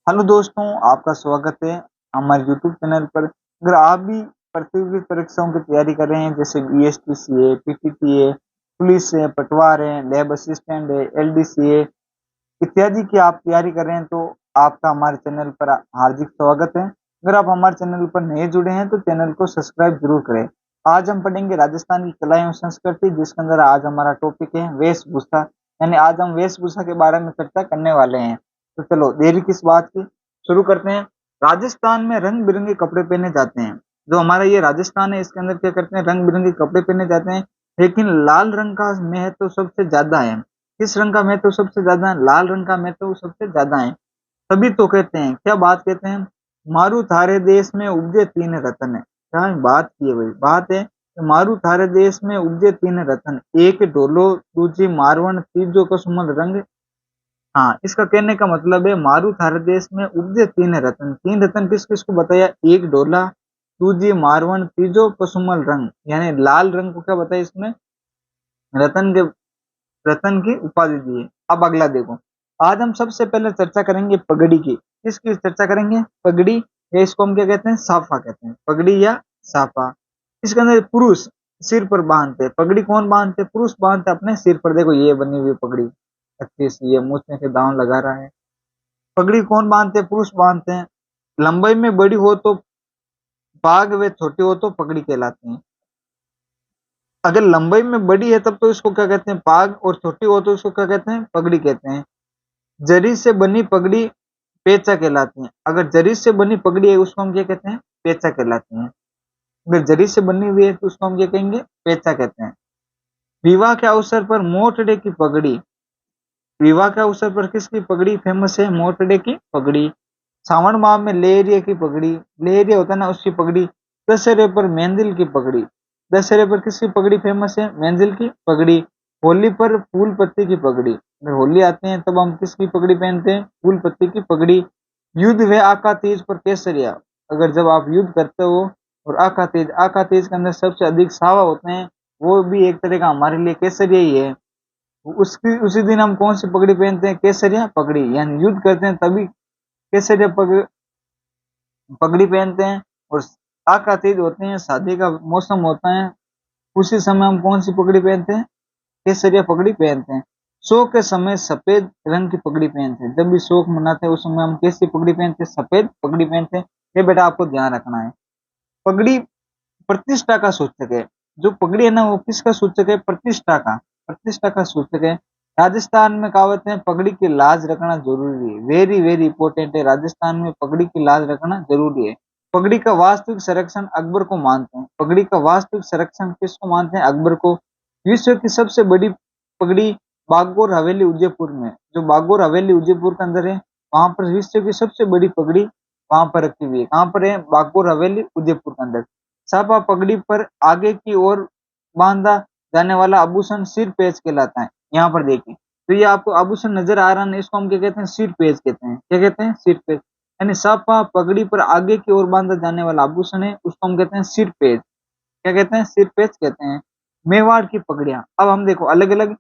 Hello दोस्तों, आपका स्वागत है हमारे यूट्यूब चैनल पर। अगर आप भी प्रतियोगी परीक्षाओं की तैयारी कर रहे हैं जैसे बीएसटीसी है, पीटीटी है, पुलिस है, पटवार है, लैब असिस्टेंट है, एलडीसी है इत्यादि की आप तैयारी कर रहे हैं तो आपका हमारे चैनल पर हार्दिक स्वागत है। अगर आप हमारे चैनल पर नए जुड़े हैं तो चैनल को सब्सक्राइब जरूर करें। आज हम पढ़ेंगे राजस्थान की कला एवं संस्कृति, जिसके अंदर आज हमारा टॉपिक है वेशभूषा। यानी आज हम वेशभूषा के बारे में चर्चा करने वाले हैं। तो चलो देरी किस बात की, शुरू करते हैं। राजस्थान में रंग बिरंगे कपड़े पहने जाते हैं। जो हमारा ये राजस्थान है इसके अंदर क्या करते हैं, रंग बिरंगे कपड़े पहने जाते हैं। लेकिन लाल रंग का महत्व तो सबसे ज्यादा है। किस रंग का महत्व सबसे ज्यादा है? लाल रंग का महत्व सबसे ज्यादा है। तभी तो कहते हैं, क्या बात कहते हैं, मारू थारे देश में उपजे तीन रतन है। क्या बात की है भाई, बात है कि मारू थारे देश में उपजे तीन रतन, एक ढोलो दूजी मारवण तीजो कसुमल रंग। हाँ, इसका कहने का मतलब है मारू थारे देश में उपजे तीन रतन। तीन रतन किस किस को बताया? एक ढोला, दूजी मारवण, तीजो कसुमल रंग। यानी लाल रंग को क्या बताया इसमें? रतन के रतन की उपाधि दी है। अब अगला देखो, आज हम सबसे पहले चर्चा करेंगे पगड़ी की। किसकी चर्चा करेंगे? पगड़ी, या इसको हम क्या कहते हैं? साफा कहते हैं। पगड़ी या साफा। इसके अंदर पुरुष सिर पर बांधते हैं। पगड़ी कौन बांधते हैं? पुरुष बांधते हैं अपने सिर पर। देखो ये बनी हुई पगड़ी अच्छी सी, ये मुंह में के दांव लगा रहा है। पगड़ी कौन बांधते हैं? पुरुष बांधते हैं। लंबाई में बड़ी हो तो पाग, व छोटी हो तो पगड़ी कहलाती है। अगर लंबाई में बड़ी है तब तो इसको क्या कहते हैं? पाग, और छोटी हो तो इसको क्या कहते हैं? पगड़ी कहते हैं। जरी से बनी पगड़ी पेचा कहलाती है। अगर जरी से बनी पगड़ी है उसको हम क्या कहते हैं? पेचा कहलाती है। अगर जरी से बनी हुई है तो उसको हम क्या कहेंगे? पेचा कहते हैं। विवाह के अवसर पर मोटड़े की पगड़ी। विवाह के अवसर पर किसकी पगड़ी फेमस है? मोटड़े की पगड़ी। सावन माह में लेहरिया की पगड़ी, लेहरिया होता है ना उसकी पगड़ी। दशहरे पर मेंदिल की पगड़ी। दशहरे पर किसकी पगड़ी फेमस है? मेंदिल की पगड़ी। होली पर फूल पत्ती की पगड़ी। अगर होली आते हैं तब हम किसकी पगड़ी पहनते हैं? फूल पत्ती की पगड़ी। युद्ध व आका तीज पर केसरिया। अगर जब आप युद्ध करते हो, और आका तीज के अंदर सबसे अधिक सावा होते हैं, वो भी एक तरह का हमारे लिए केसरिया ही है। उसकी उसी दिन हम कौन सी पगड़ी पहनते हैं? केसरिया पगड़ी। यानी युद्ध करते हैं तभी केसरिया पगड़ी पहनते हैं। और आका तीज होते हैं, शादी का मौसम होता है, उसी समय हम कौन सी पगड़ी पहनते हैं? केसरिया पगड़ी पहनते हैं। शोक के समय सफेद रंग की पगड़ी पहनते हैं। जब भी शोक मनाते हैं उस समय हम कैसी पगड़ी पहनते हैं? सफेद पगड़ी पहनते हैं। ये बेटा आपको ध्यान रखना है। पगड़ी प्रतिष्ठा का सूचक है। जो पगड़ी है ना वो किसका सूचक है? प्रतिष्ठा का। प्रतिष्ठा का सूचक है। राजस्थान में कहावत है पगड़ी की लाज रखना जरूरी है। वेरी वेरी इंपॉर्टेंट है। राजस्थान में पगड़ी की लाज रखना जरूरी है। पगड़ी का वास्तविक संरक्षण अकबर को मानते हैं। पगड़ी का वास्तविक संरक्षण किसको मानते हैं? अकबर को। विश्व की सबसे बड़ी पगड़ी बागोर हवेली उदयपुर में, जो बागोर हवेली उदयपुर के अंदर है, वहां पर विश्व की सबसे बड़ी पगड़ी वहां पर रखी हुई है। कहां पर है? बागोर हवेली उदयपुर के अंदर। सापा पगड़ी पर आगे की ओर बांधा जाने वाला आभूषण सिर पेच कहलाता है। यहाँ पर देखिए, तो ये आपको आभूषण नजर आ रहा है, इसको हम क्या कहते हैं? सिर पेच कहते हैं। क्या कहते हैं? सिर पेच। यानी सापा पगड़ी पर आगे की ओर बांधा जाने वाला आभूषण है, उसको हम कहते हैं सिर पेच। क्या कहते हैं? सिर पेच कहते हैं। मेवाड़ की पगड़ियां। अब हम देखो अलग अलग,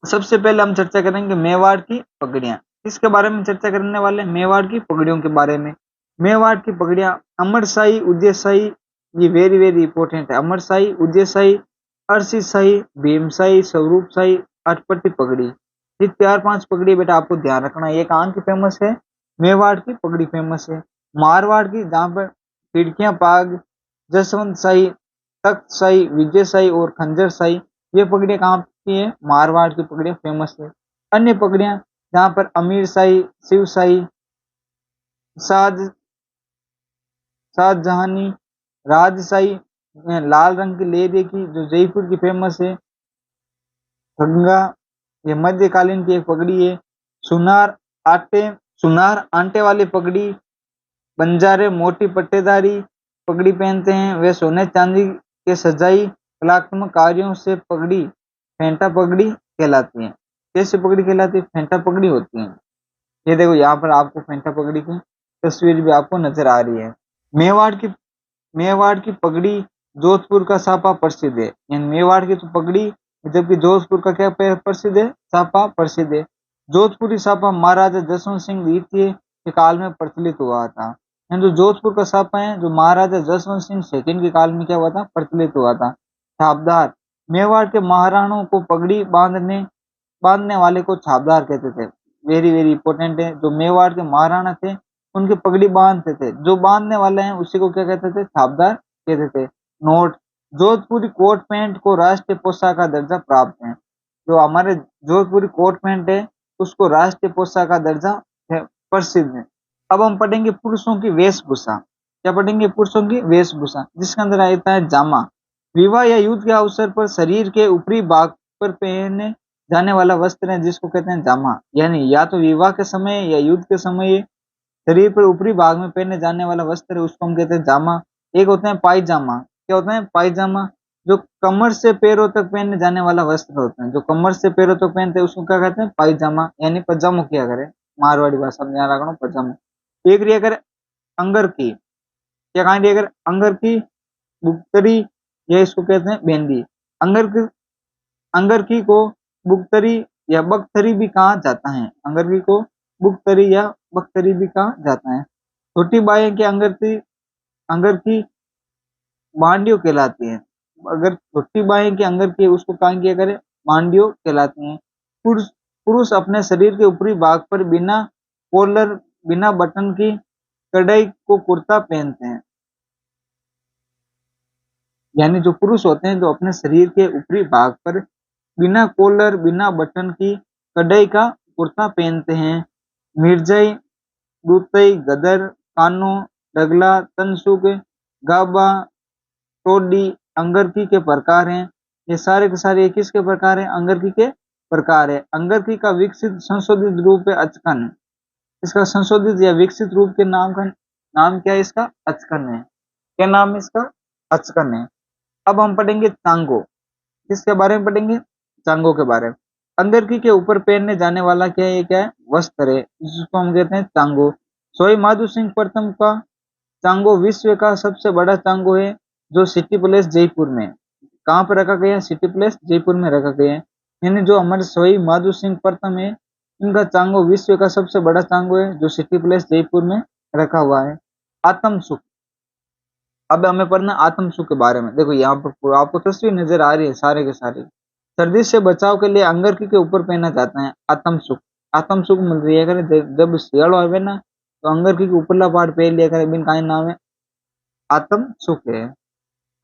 सबसे पहले हम चर्चा करेंगे मेवाड़ की पगड़ियां। किसके बारे में चर्चा करने वाले? मेवाड़ की पगड़ियों के बारे में। मेवाड़ की पगड़ियां अमरशाही, उदयशाही, ये वेरी वेरी इंपॉर्टेंट है। अमरशाही, उदयशाही, अरसीशाही, भीमशाही, स्वरूपशाही, अटपटी पगड़ी। ये चार पांच पगड़ी बेटा आपको ध्यान रखना है। ये कहाँ की फेमस है? मेवाड़ की पगड़ी फेमस है। मारवाड़ की, जहाँ पर खिड़कियां पाग, जसवंत शाही, तख्त शाही, विजय शाही और खंजर शाही, ये पगड़ियां कहाँ की है? मारवाड़ की पगड़ियां फेमस है। अन्य पगड़ियां जहाँ पर अमीर शाही, शिव शाही, शाह शाहजहानी, राजशाही, लाल रंग की लेदे की, जो जयपुर की फेमस है। गंगा, ये मध्यकालीन की एक पगड़ी है। सुनार आटे सुनार आंटे वाली पगड़ी। बंजारे मोटी पट्टेदारी पगड़ी पहनते हैं। वे सोने चांदी के सजाई कलात्मक कार्यों से पगड़ी फेंटा पगड़ी कहलाती है। कैसे पगड़ी कहलाती है? फेंटा पगड़ी होती है। ये देखो यहाँ पर आपको फेंटा पगड़ी की तस्वीर भी आपको नजर आ रही है। मेवाड़ की मेवाड़ की पगड़ी जोधपुर का सापा प्रसिद्ध है। यानी मेवाड़ की तो पगड़ी, जबकि जोधपुर का क्या प्रसिद्ध है? सापा प्रसिद्ध है। जोधपुरी सापा महाराजा जसवंत सिंह द्वितीय के काल में प्रचलित हुआ था। एंड जो जोधपुर का साफा है जो महाराजा जसवंत सिंह सेकंड के काल में क्या हुआ था, प्रचलित हुआ था। छापदार, मेवाड़ के महाराणाओं को पगड़ी बांधने वाले को छापदार कहते थे। वेरी वेरी इंपॉर्टेंट है, जो मेवाड़ के महाराणा थे उनकी पगड़ी बांधते थे, जो बांधने वाले हैं उसी को क्या कहते थे, छापदार कहते थे। नोट, जोधपुरी कोट पैंट को राष्ट्रीय पोशाक का दर्जा प्राप्त है। जो हमारे जोधपुरी कोट पैंट है उसको राष्ट्रीय पोशाक का दर्जा है, प्रसिद्ध है। अब हम पढ़ेंगे पुरुषों की वेशभूषा। क्या पढ़ेंगे, पुरुषों की वेशभूषा, जिसके अंदर आता है जामा। विवाह या युद्ध के अवसर पर शरीर के ऊपरी भाग पर पहने जाने वाला वस्त्र है जिसको कहते हैं जामा। यानी या तो विवाह के समय या युद्ध के समय शरीर पर ऊपरी भाग में पहने जाने वाला वस्त्र है उसको हम कहते हैं जामा। एक होते हैं पायजामा। क्या होता है, पायजामा, जो कमर से पैरों तक पहने जाने वाला वस्त्र होता है, जो कमर से पैरों तक पहनते हैं उसको क्या कहते हैं, पायजामा, यानी पजामो किया करे, मारवाड़ी भाषा में ध्यान रखना, पजामो। एक रिया करे अंगर की, क्या कहा रिया करे, अंगर की, बुक्तरी, या इसको कहते हैं बेंदी। अंगर की को बुक्तरी या बख्तरी भी कहा जाता है। अंगर की को बुक्तरी या बख्तरी भी कहा जाता है। छोटी बाएं के अंगर की मांडियो कहलाती है। अगर छोटी बाएं की अंगर की उसको कहा किया करे, मांडियो कहलाती है। पुरुष पुरुष अपने शरीर के ऊपरी भाग पर बिना कॉलर बिना बटन की कढ़ाई को कुर्ता पहनते हैं। यानी जो पुरुष होते हैं जो अपने शरीर के ऊपरी भाग पर बिना कॉलर बिना बटन की कढ़ाई का कुर्ता पहनते हैं। मिर्जाई, दूतई, गदर, कानो, डगला, तनसुक, गाबा, टोडी अंगरखी के प्रकार हैं। ये सारे के सारे ये किसके प्रकार हैं, अंगरखी के प्रकार है। अंगरखी का विकसित संशोधित रूप है अचकन। इसका संशोधित या विकसित रूप के नाम क्या है, इसका अचकन है। क्या नाम है इसका, अचकन है। अब हम पढ़ेंगे चांगो। किसके बारे में पढ़ेंगे, चांगो के बारे में। अंगरखी के ऊपर पहनने जाने वाला क्या है, ये क्या है, वस्त्र है, जिसको हम कहते हैं चांगो। सोई माधो सिंह प्रथम का चांगो विश्व का सबसे बड़ा चांगो है जो सिटी प्लेस जयपुर में, कहाँ पर रखा गया है, सिटी प्लेस जयपुर में रखा गया है। यानी जो हमारे सोई माधो सिंह प्रथम है इनका चांगो विश्व का सबसे बड़ा चांगो है जो सिटी प्लेस जयपुर में रखा हुआ है। आत्म सुख, अब हमें पढ़ना आत्म सुख के बारे में। देखो यहाँ पर आपको तस्वीर नजर आ रही है, सारे के सारे सर्दी से बचाव के लिए अंगरखी के ऊपर पहना जाता है आत्म सुख। आत्म सुख मिल रही है करे जब शियालो आवे ना तो अंगरखी के ऊपरला पार्ट पहन लिया करे, बिन का नाम है आत्म सुख है।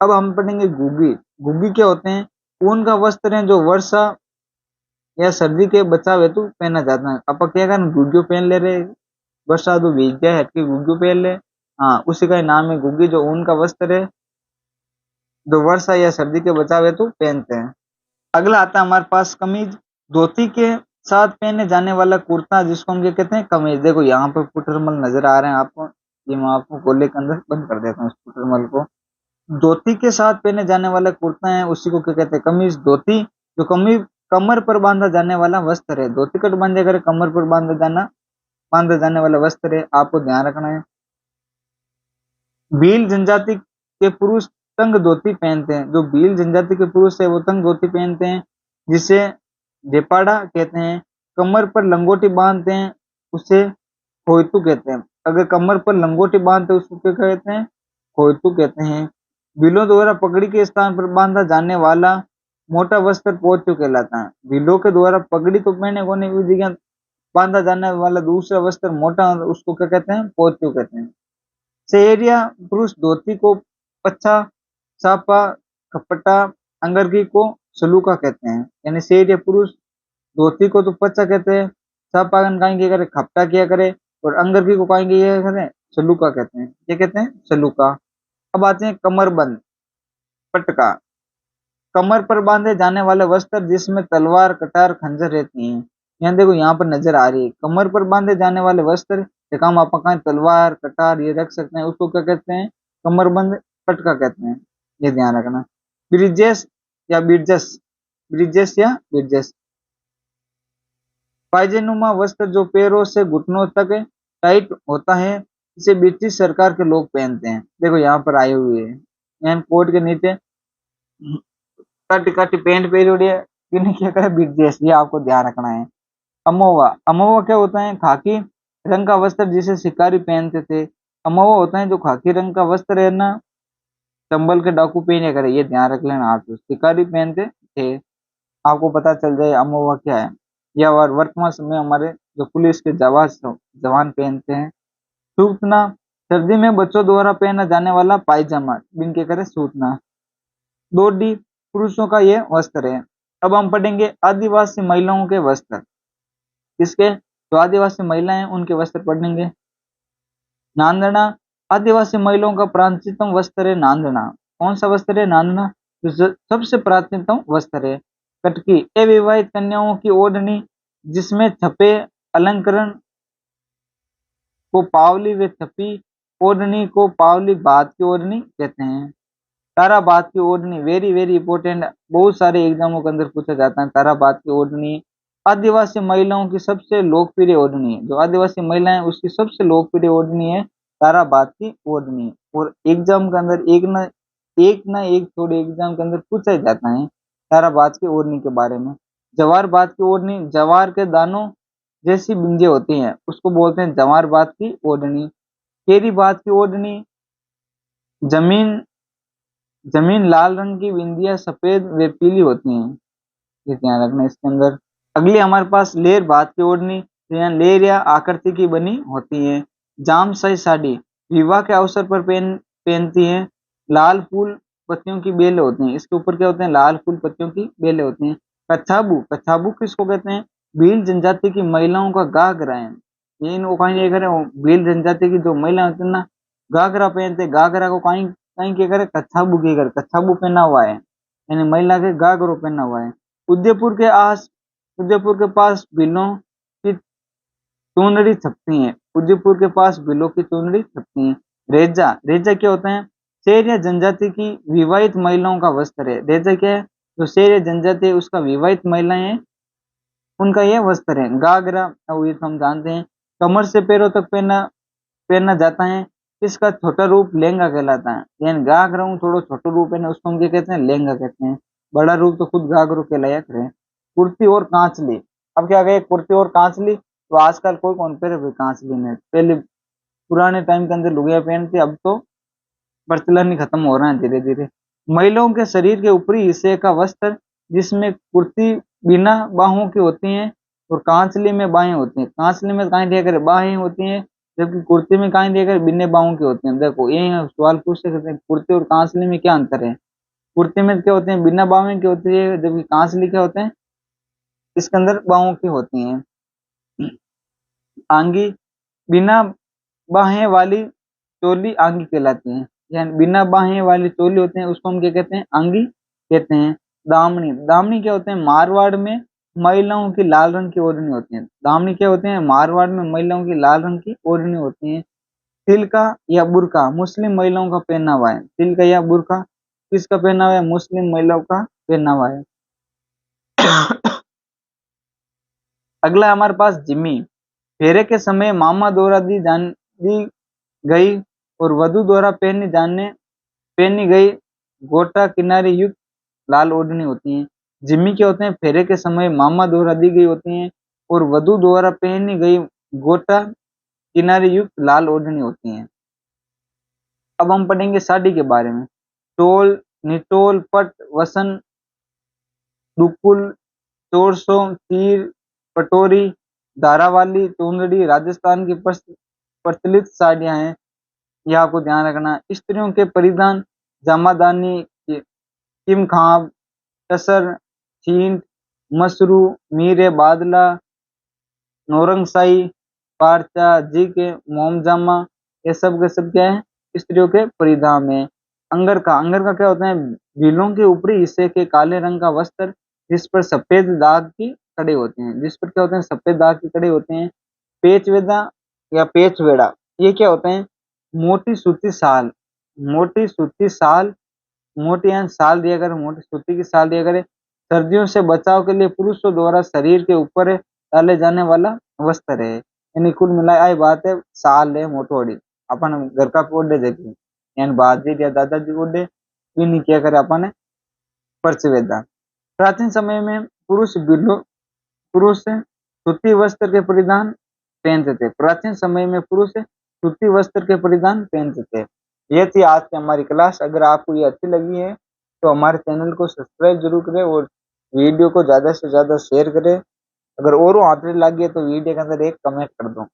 अब हम पढ़ेंगे गुग्गी। गुग्गी क्या होते हैं, ऊन का वस्त्र है जो वर्षा या सर्दी के बचाव हेतु पहना जाता है। आप क्या करें, गुग्गियो पहन ले रहे, वर्षा तो भीग जाए हटके गुग्गियो पहन ले, हाँ उसी का ही नाम है गुग्गी, जो ऊन का वस्त्र है जो वर्षा या सर्दी के बचाव हेतु पहनते हैं। अगला आता है हमारे पास कमीज। धोती के साथ पहने जाने वाला कुर्ता जिसको हम क्या कहते हैं, कमीज। देखो यहाँ पर पुटरमल नजर आ रहे हैं आपको, ये मैं आपको गोले के अंदर बंद कर देता हूँ इस पुटरमल को। धोती के साथ पहने जाने वाला कुर्ता है उसी को क्या कहते हैं, कमीज। धोती जो कमीज कमर पर बांधा जाने वाला वस्त्र है, धोती कट बांधे कर कमर पर बांधा जाने वाला वस्त्र है, आपको ध्यान रखना है। भील जनजाति के पुरुष तंग धोती पहनते हैं। जो भील जनजाति के पुरुष है वो तंग धोती पहनते हैं जिसे जेपाड़ा कहते हैं। कमर पर लंगोटी बांधते हैं उसे खोइतू कहते हैं। अगर कमर पर लंगोटी बांधते हैं उसको क्या कहते हैं, खोइतू कहते हैं। भीलों द्वारा पगड़ी के स्थान पर बांधा जाने वाला मोटा वस्त्र पोत्यू कहलाता है। भीलों के द्वारा पगड़ी तो पहने को नहीं, उस जगह बांधा जाने वाला दूसरा वस्त्र मोटा उसको क्या कहते हैं, पोत्यू कहते हैं। शहरिया पुरुष धोती को पच्छा, सापा, कपटा, अंगरखी को सलूका कहते हैं। यानी शहरिया पुरुष धोती को तो पच्छा कहते हैं, सापा कहेंगे करे खपटा किया करे, और अंगरखी को कहेंगे ये करे सलूका कहते हैं। ये कहते हैं सलूका। अब आते हैं कमरबंद, पटका। कमर पर बांधे जाने वाले वस्त्र जिसमें तलवार, कटार, खंजर रहती हैं। यहाँ देखो यहाँ पर नजर आ रही है कमर पर बांधे जाने वाले वस्त्र, काम आप कहें तलवार, कटार ये रख सकते हैं, उसको क्या कहते हैं, कमरबंद पटका कहते हैं। ये ध्यान रखना। ब्रिजेश या बिरजस, ब्रिजेश या बिरजस, पायजेनुमा वस्त्र जो पैरों से घुटनों तक टाइट होता है, इसे ब्रिटिश सरकार के लोग पहनते हैं। देखो यहाँ पर आए हुए हैं, यहाँ कोट के नीचे कट कट पेंट पहनी है, इन्हें क्या करे ब्रिजेश, ये आपको ध्यान रखना है। अमोवा, अमोवा क्या होता है, खाकी रंग का वस्त्र जिसे शिकारी पहनते थे। अमवा होता है जो खाकी रंग का वस्त्र है ना, चंबल के डाकू पहने करे, ये ध्यान रख लेना आप। शिकारी पहनते थे, आपको पता चल जाए अमवा क्या है। या वर्तमान समय हमारे जो पुलिस के जवान पहनते हैं। सूतना, सर्दी में बच्चों द्वारा पहना जाने वाला पायजामा, जिनके करे सूतना। डोडी, पुरुषों का ये वस्त्र है। अब हम पढ़ेंगे आदिवासी महिलाओं के वस्त्र। किसके? जो आदिवासी महिलाएं हैं उनके वस्त्र पढ़ेंगे। नांदना, आदिवासी महिलाओं का प्राचीनतम वस्त्र है नांदना। कौन सा वस्त्र है? नांदना। तो सबसे प्राचीनतम वस्त्र है। कटकी, अविवाहित कन्याओं की ओढ़नी जिसमें छपे अलंकरण को पावली व छपी ओढ़नी को पावली बात की ओढ़नी कहते हैं। ताराबाद की ओढ़नी, वेरी वेरी इंपॉर्टेंट, बहुत सारे एग्जामों के अंदर पूछा जाता है। ताराबाद की ओढ़नी आदिवासी महिलाओं की सबसे लोकप्रिय ओढ़नी है। जो आदिवासी महिलाएं उसकी सबसे लोकप्रिय ओढ़नी है ताराबाद की ओढ़नी। और एग्जाम के अंदर एक ना एक थोड़े एग्जाम के अंदर पूछा ही जाता है ताराबाद की ओढ़नी के बारे में। जवारबाद की ओढ़नी, जवार के दानों जैसी बिंदियां होती हैं उसको बोलते हैं जवारबाद की ओढ़नी। केरीबाद की ओढ़नी, जमीन जमीन लाल रंग की बिंदियां सफेद व पीली होती हैं, ये ध्यान रखना इसके अंदर। अगली हमारे पास लेर बात की ओढ़नी, यहाँ लेर या आकृति की बनी होती है। जामसाई साड़ी, विवाह के अवसर पर पहनती है। लाल फूल पत्तियों की बेलें होती हैं, इसके ऊपर क्या होते हैं? लाल फूल पत्तियों की बेलें होती हैं। कच्छाबू, कच्छाबू किसको कहते हैं? भील जनजाति की महिलाओं का घाघरा है। ये इनको कहीं ये करे, भील जनजाति की जो महिला होती है ना, घाघरा पहनते हैं। घाघरा को कहीं कहीं क्या करे? कच्छाबू की करे, कच्छाबू पहना हुआ है, यानी महिला के घाघरो पहना हुआ है। उदयपुर के पास भीलों की चुनरी छपती है। उदयपुर के पास भीलों की चुनरी छपती है। रेजा, रेजा क्या होता है? शेर या जनजाति की विवाहित महिलाओं का वस्त्र है। रेजा क्या है? जो शेर या जनजाति है उसका विवाहित महिलाएं हैं उनका यह वस्त्र है। घाघरा, अब ये तो हम जानते हैं। कमर से पैरों तक पहना पहना जाता है। इसका छोटा रूप लहंगा कहलाता है। यानी घाघरा थोड़ा छोटा रूप है ना, उसको हम क्या कहते हैं? लहंगा कहते हैं। बड़ा रूप तो खुद घाघरो कहलाया करे। कुर्ती और कांचली, अब क्या गए? कुर्ती और कांचली तो आजकल कोई कौन पहने भाई कांचली में? पहले पुराने टाइम के अंदर लुगाइयां पहनती, अब तो प्रचलन ही खत्म हो रहा है धीरे धीरे। महिलाओं के शरीर के ऊपरी हिस्से का वस्त्र जिसमें कुर्ती बिना बाहों की होती है और कांचली में बाहें होती हैं। कांचली में कहीं दिया कर बाहें होती हैं, जबकि कुर्ती में कहीं दिया कर बिना बाहों की होती हैं। देखो ये सवाल पूछ सकते हैं, कुर्ती और कांचली में क्या अंतर है? कुर्ती में क्या होते हैं? बिना बाहों की होती है, जबकि कांचली क्या होते हैं? इसके अंदर बाहों की होती हैं। आंगी, बिना बाहें वाली चोली आंगी कहलाती है। यानी बिना बाहें वाली चोली होते हैं उसको हम क्या कहते हैं? आंगी कहते हैं। दामनी, दामनी क्या होते हैं? मारवाड़ में महिलाओं की लाल रंग की ओढ़नी होती है। दामनी क्या होते हैं? मारवाड़ में महिलाओं की लाल रंग की ओढ़नी होती है। तिलका या बुर्का मुस्लिम महिलाओं का पहना हुआ है। तिलका या बुर्का किसका पहना हुआ है? मुस्लिम महिलाओं का पहना हुआ है। अगला हमारे पास जिम्मी, फेरे के समय मामा द्वारा दी गई और वधु द्वारा पहनी गई गोटा किनारे युक्त लाल ओढ़नी होती है। जिम्मी क्या होते हैं? फेरे के समय मामा द्वारा दी गई होती हैं और वधु द्वारा पहनी गई गोटा किनारे युक्त लाल ओढ़नी होती हैं। अब हम पढ़ेंगे साड़ी के बारे में। टोल, निटोल, पट, वसन, दुकुल, चोरसो, तीर, पटोरी, धारावाली, चुनरी राजस्थान की प्रचलित साड़ियां हैं। यह आपको ध्यान रखना। स्त्रियों के परिधान जामादानी, किमखाब, टसर, छींट, मसरू, मीरे बादला, नौरंगशाही, पारचा, जी के मोमजामा, ये सब के सब क्या है? स्त्रियों के परिधान है। अंगरखा, अंगरखा क्या होता है? भीलों के ऊपरी हिस्से के काले रंग का वस्त्र जिस पर सफेद दाग की कड़े होते हैं। जिस पर क्या होते हैं? सफेद दाग की कड़े होते हैं। पेचवेदा या पेचवेड़ा, ये क्या होते हैं? मोटी सूती साल, मोटी सूती साल, मोटी यानी साल दिया करे, मोटी सूती की साल दिया करे। सर्दियों से बचाव के लिए पुरुषों द्वारा शरीर के ऊपर डाले जाने वाला वस्त्र है। यानी कुल मिलाए आई बात है, साल है मोटोड़ी अपन घर का ओढ़े देखी, यानी बाजी या दादाजी ओढ़े भी नहीं किया करे अपन परचवेदा। प्राचीन समय में पुरुष सूती वस्त्र के परिधान पहनते थे। प्राचीन समय में पुरुष सूती वस्त्र के परिधान पहनते थे। ये थी आज की हमारी क्लास। अगर आपको ये अच्छी लगी है तो हमारे चैनल को सब्सक्राइब जरूर करें और वीडियो को ज़्यादा से ज़्यादा शेयर करें। अगर और हाथ लगी है तो वीडियो के अंदर एक कमेंट कर दो।